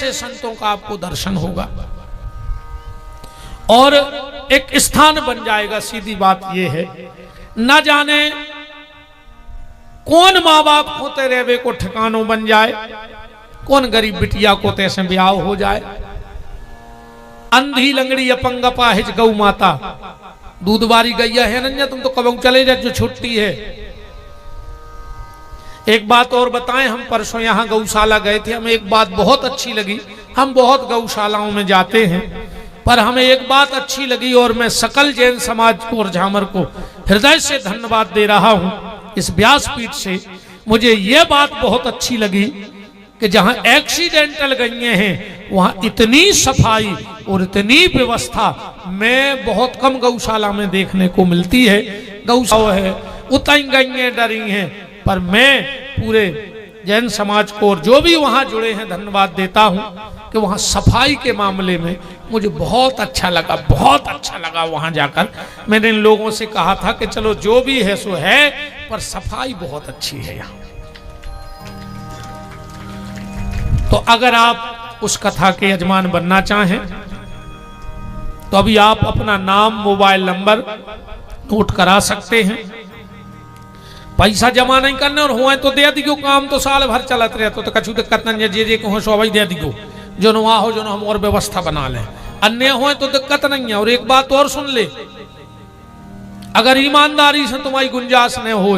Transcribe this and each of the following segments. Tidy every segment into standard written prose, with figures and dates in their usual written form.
ऐसे संतों का आपको दर्शन होगा और एक स्थान बन जाएगा। सीधी बात यह है, न जाने कौन माँ बाप होते रहे को ठिकानों बन जाए, कौन गरीब बिटिया को तैसे ब्याह हो जाए। अंधी लंगड़ी अपंग अपाहिज गौ माता, दूध बारी गैया है नन्या, तुम तो कब चले जा जो छुट्टी है। एक बात और बताएं, हम परसों यहाँ गौशाला गए थे, हमें एक बात बहुत अच्छी लगी। हम बहुत गौशालाओं में जाते हैं, पर हमें एक बात अच्छी लगी और मैं सकल जैन समाज को और झामर को हृदय से धन्यवाद दे रहा हूं। इस व्यासपीठ से मुझे यह बात बहुत अच्छी लगी कि जहां एक्सीडेंटल गईए हैं वहां इतनी सफाई और इतनी व्यवस्था मैं बहुत कम गौशाला में देखने को मिलती है। गौशाला है उतई गईए डरी हैं, पर मैं पूरे जैन समाज को और जो भी वहां जुड़े हैं धन्यवाद देता हूं कि वहां सफाई के मामले में मुझे बहुत अच्छा लगा, बहुत अच्छा लगा वहां जाकर। मैंने इन लोगों से कहा था कि चलो जो भी है सो है, पर सफाई बहुत अच्छी है यहाँ। तो अगर आप उस कथा के यजमान बनना चाहें तो अभी आप अपना नाम, मोबाइल नंबर नोट करा सकते हैं। पैसा जमा नहीं करने और हुआ तो दे दियो, काम तो साल भर चलत रहे तो कछु दिक्कत नहीं, जे को सो दे दियो, जो नुआ हो जो हम और व्यवस्था बना लें। अन्य हो तो दिक्कत नहीं है। और एक बात और सुन ले, अगर ईमानदारी से तुम्हारी गुंजाइश न हो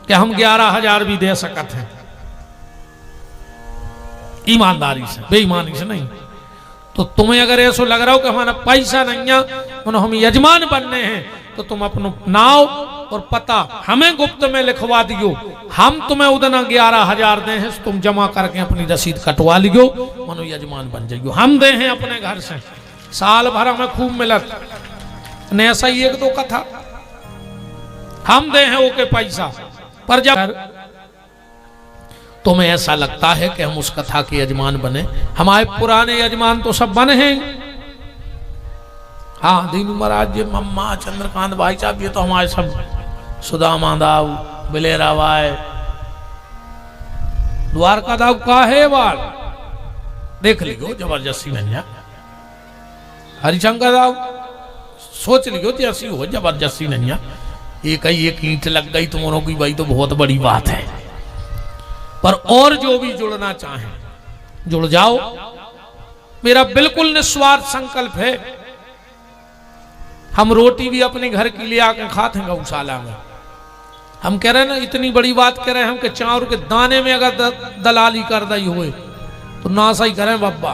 कि हम 11,000 भी दे सकते हैं, ईमानदारी से, बेईमानी से नहीं, तो तुम्हें अगर ऐसा लग रहा हो कि हमारा पैसा नहीं है, हम यजमान बनने हैं, तो तुम अपना नाम और पता हमें गुप्त में लिखवा दियो। हम तुम्हें उतना 11,000 दे हैं, तुम जमा करके अपनी रसीद कटवा लियो, मनो यजमान बन जाइयो। हम दे हैं अपने घर से, साल भर हमें खूब मिलत न, ऐसा ही एक दो कथा हम दे हैं ओके पैसा। पर जब तुम्हें ऐसा लगता है कि हम उस कथा के यजमान बने, हमारे पुराने यजमान तो सब बने हैं। हाँ, दीनू महाराज जी, मम्मा, चंद्रकांत भाई साहब, ये तो हमारे सब सुदामा दाऊ, बिलेरा भाई, द्वारका दाऊ का है बार देख लियो, जबरदस्ती नहीं है। हरिशंकर दाऊ सोच लियो जैसी हो, जबरदस्ती नहीं है। एक ही एक ईंट लग गई तुमों की भाई तो बहुत बड़ी बात है। पर और जो भी जुड़ना चाहे जुड़ जाओ। मेरा बिल्कुल निस्वार्थ संकल्प है। हम रोटी भी अपने घर के लिए आकर खाते हैं गौशाला में। हम कह रहे हैं ना, इतनी बड़ी बात कह रहे हैं हम कि चावल के दाने में अगर दलाली कर दी हुए तो नासा ही करें बब्बा।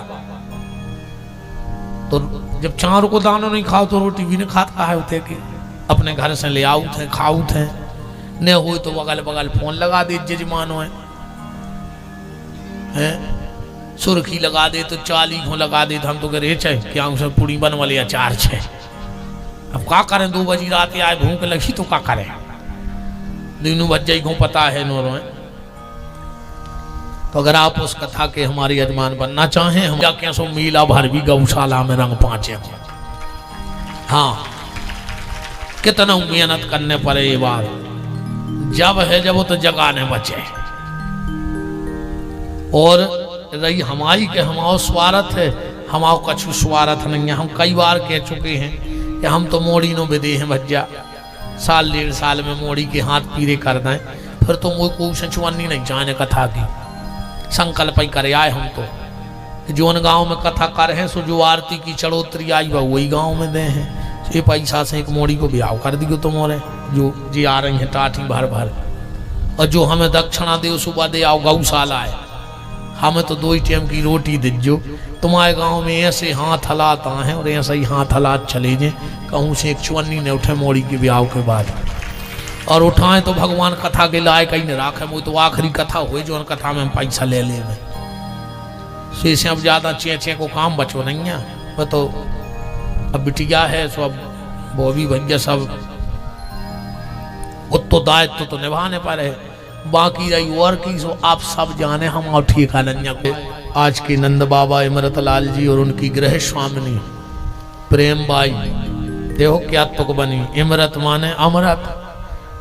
तो जब चावल को दानों नहीं खाओ तो रोटी भी नहीं खाता है उठे कि अपने घर से ले आओ थे, खाओ थे। न हो तो बगल बगल फोन लगा दे जजमानो है, सुर्खी लगा दे तो 40 को लगा दे, हम तो कह रहे क्या सब पूरी बन वाले अचार छे। अब क्या करें, 2 बजी रात आए भूख लगी तो क्या करें, दिनों बज जाई को पता है नोरो है। तो अगर आप उस कथा के हमारे यजमान बनना चाहें, हम जाके सो मीला भर भी गौशाला में रंग पाँचे। हाँ, कितना मेहनत करने पड़े ये बात, जब है जब वो तो जगाने बचे। और रही हमारी के हमारा स्वार्थ है, हमारा कछु स्वार्थ नहीं है। हम कई बार कह चुके हैं कि हम तो मोड़ी नो बेदे हैं भज्जा, साल 1.5 साल में मोड़ी के हाथ पीरे कर दें, फिर तो मुझे कोई सचवानी नहीं जाने कथा की। संकल्प ही करे आए हम तो जोन गांव में कथा कर हैं, सो जो आरती की चढ़ोतरी आई वह वही गांव में दे हैं। ये पैसा से एक मोड़ी को ब्याह कर दियो तुम्हारे जो जी आ रही हैं टाठी भर भर। और जो हमें दक्षिणा दे सुबह दे आओ गौशाला है, हमें तो 2 टाइम की रोटी दीजो। तुम्हारे गांव में ऐसे हाथ हालात हैं और ऐसा ही हाथ हालात चले जाए, कहूँ से एक चुन्नी ने उठे मोड़ी के ब्याह के बाद, और उठाएं तो भगवान कथा के लायक ही नहीं राखे। वो तो आखिरी कथा हुई जो कथा में हम पैसा ले ले में से अब ज़्यादा चे को काम बचो नहीं है। वो तो अब बिटिया है, सो अब वो भी भैया सब तो दायित्व तो निभाने पर है। बाकी रही और की सो आप सब जाने, हम और ठीक है। आज के नंद बाबा इमरत लाल जी और उनकी गृह स्वामिनी प्रेम बाई, देखो क्या तुक बनी। इमरत माने अमृत,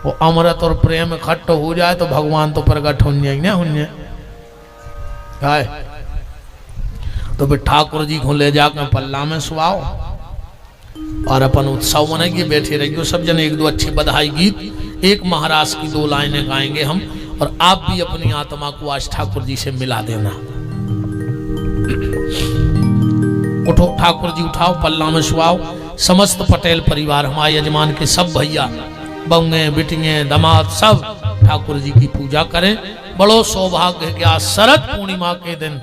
वो अमृत और प्रेम इकट्ठ हो जाए तो भगवान तो प्रकट हो जाए ना। तो फिर ठाकुर जी को ले जाकर पल्ला में सुआओ और अपन उत्सव मनाइए, बैठे रहिए सब जने। एक दो अच्छी बधाई गीत, एक महाराज की 2 लाइनें गाएंगे हम, और आप भी अपनी आत्मा को आज ठाकुर जी से मिला देना। उठो ठाकुर जी, उठाओ, पल्ला में सुआओ। समस्त पटेल परिवार, हमारे यजमान के सब भैया, बउए, बिटियां, दामाद सब ठाकुर जी की पूजा करें। बड़ो सौभाग्य है कि आज शरद पूर्णिमा के दिन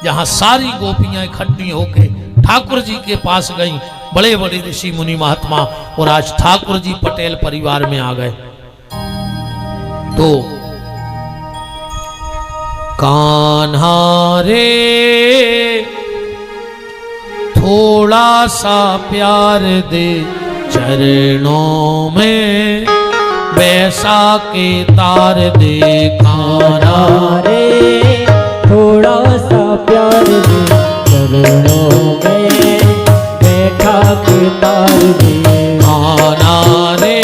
जहाँ सारी गोपियां इकट्ठी होके ठाकुर जी के पास गईं, बड़े बड़े ऋषि मुनि महात्मा, और आज ठाकुर जी पटेल परिवार में आ गए। तो कान्हा रे थोड़ा सा प्यार दे चरणों में, वैसा के तार दे। कान्हा रे थोड़ा सा प्यार दे चरणों में, बैठा के तार दे। कान्हा रे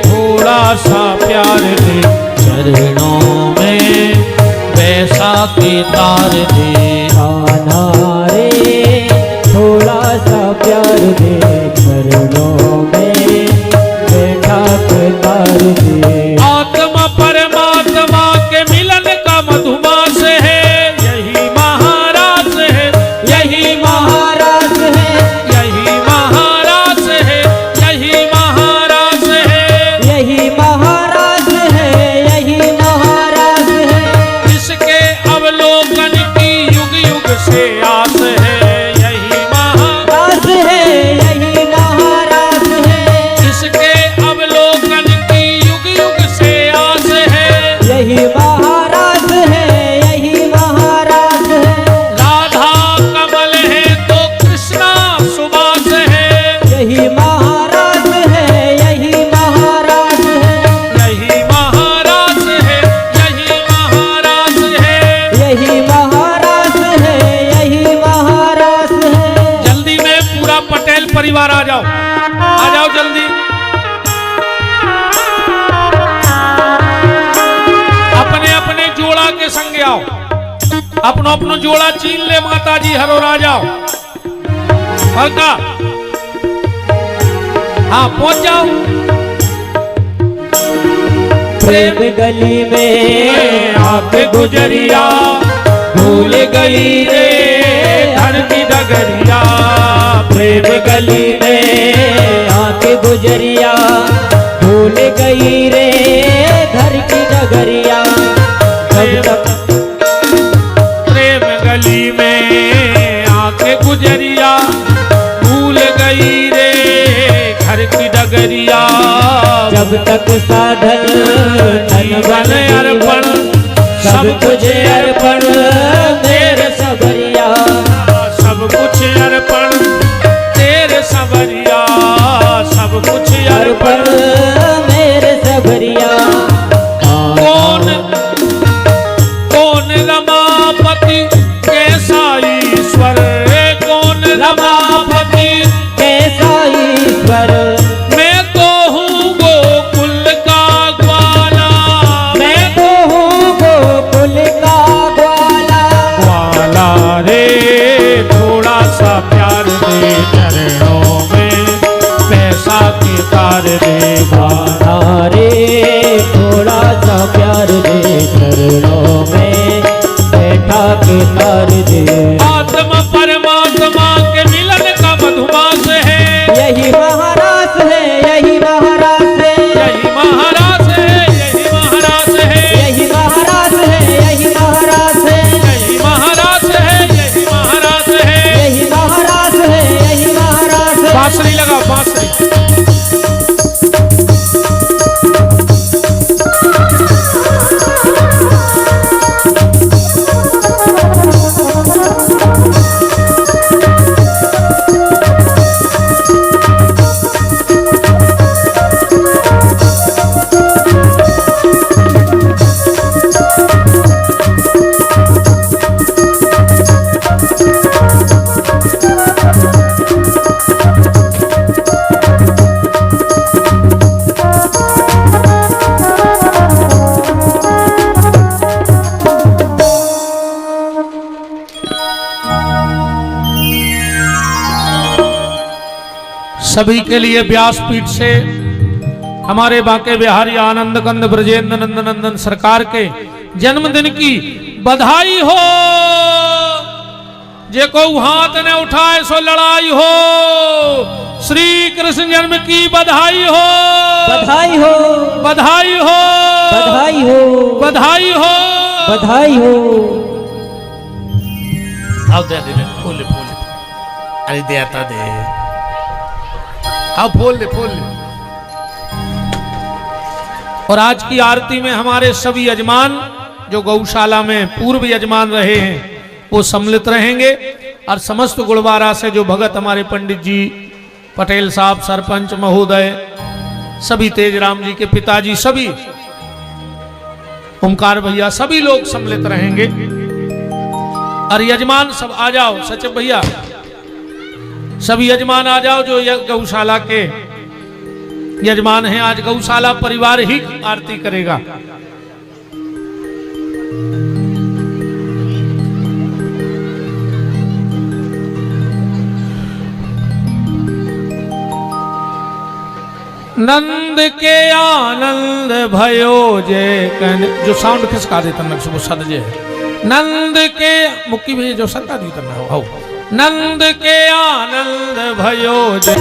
थोड़ा सा प्यार दे चरणों में, वैसा के तार दे। कान्हा रे थोड़ा सा प्यार दे चरणों में, बैठा के तार दे। आत्मा परमात्मा के मिलन का मधुमास है, यही महाराज है, यही महाराज है, यही महाराज है, यही महाराज है, यही महाराज है, यही महाराज है। इसके अवलोकन की युग युग से आस है, यही महाराज है, यही महाराज है। इसके अवलोकन की युग युग से आस है, यही महाराज है, यही महाराज है। राधा कमल है तो कृष्णा सुबास है, यही महाराज है, यही महाराज है। यही महाराज है, यही महाराज है, यही महाराज है, यही महाराज है। जल्दी में पूरा पटेल परिवार आ जाओ जल्दी। अपने अपने जोड़ा के संग आओ, अपनो अपनो जोड़ा चीन ले माता जी हरो राजाओ। हल्का हाँ पहुंच जाओ। प्रेम गली में आके गुजरिया भूल गई रे धन की डगरिया। प्रेम गली में आके गुजरिया भूल गई रे घर की डगरिया। जब तक प्रेम गली में आके गुजरिया भूल गई रे घर की डगरिया। जब तक साधन तन बन अर्पण सब तुझे अर्पण मेरे सबरिया। सब कुछ अर्पण तेरे सबरिया, सब कुछ अर्पण अर्पण मेरे सबरिया। कौन कौन रमापति कैसा ईश्वर, कौन रमापति कैसा ईश्वर। मैं तो हूँ गोकुल का ग्वाला, मैं तो हूँ गोकुल का ग्वाला। ग्वाला रे थोड़ा सा प्यार दे चरणों में, पैसा के तार दे। ग्वाला रे थोड़ा सा प्यार दे चरणों में, बैठा के तार दे। आत्मा परमात्मा के मिलन का मधुमास है, यही महाराज है, यही महाराज है। यही महाराज है, यही महाराज है, यही महाराज है, यही महाराज है। यही महाराज है, यही महाराज है। यही महाराज है, यही महाराज है। बांसुरी लगाओ बांसुरी। सभी के लिए व्यासपीठ से हमारे बांके बिहारी आनंद कंद ब्रजेंद्र नंद नंदन सरकार के जन्मदिन की बधाई हो। जे को हाथ ने उठाए सो लड़ाई हो। श्री कृष्ण जन्म की बधाई हो, बधाई हो, बधाई हो, बधाई हो, बधाई हो, बधाई हो। आओ दे दे फूल फूल, अरे दे आता दे, आओ फूल ले फूल ले। और आज की आरती में हमारे सभी यजमान जो गौशाला में पूर्व यजमान रहे हैं वो सम्मिलित रहेंगे और समस्त गुड़वारा से जो भगत हमारे पंडित जी पटेल साहब सरपंच महोदय सभी तेजराम जी के पिताजी सभी ओमकार भैया सभी लोग सम्मिलित रहेंगे। और यजमान सब आ जाओ, सचिव भैया सभी यजमान आ जाओ जो गौशाला के यजमान हैं। आज गौशाला परिवार ही आरती करेगा। नंद के आनंद भयो जय कन, जो साउंड खिसका देता न वो सद जे नंद के मुक्की भी जो सरका दी तना हो। नंद के आनंद भयो जय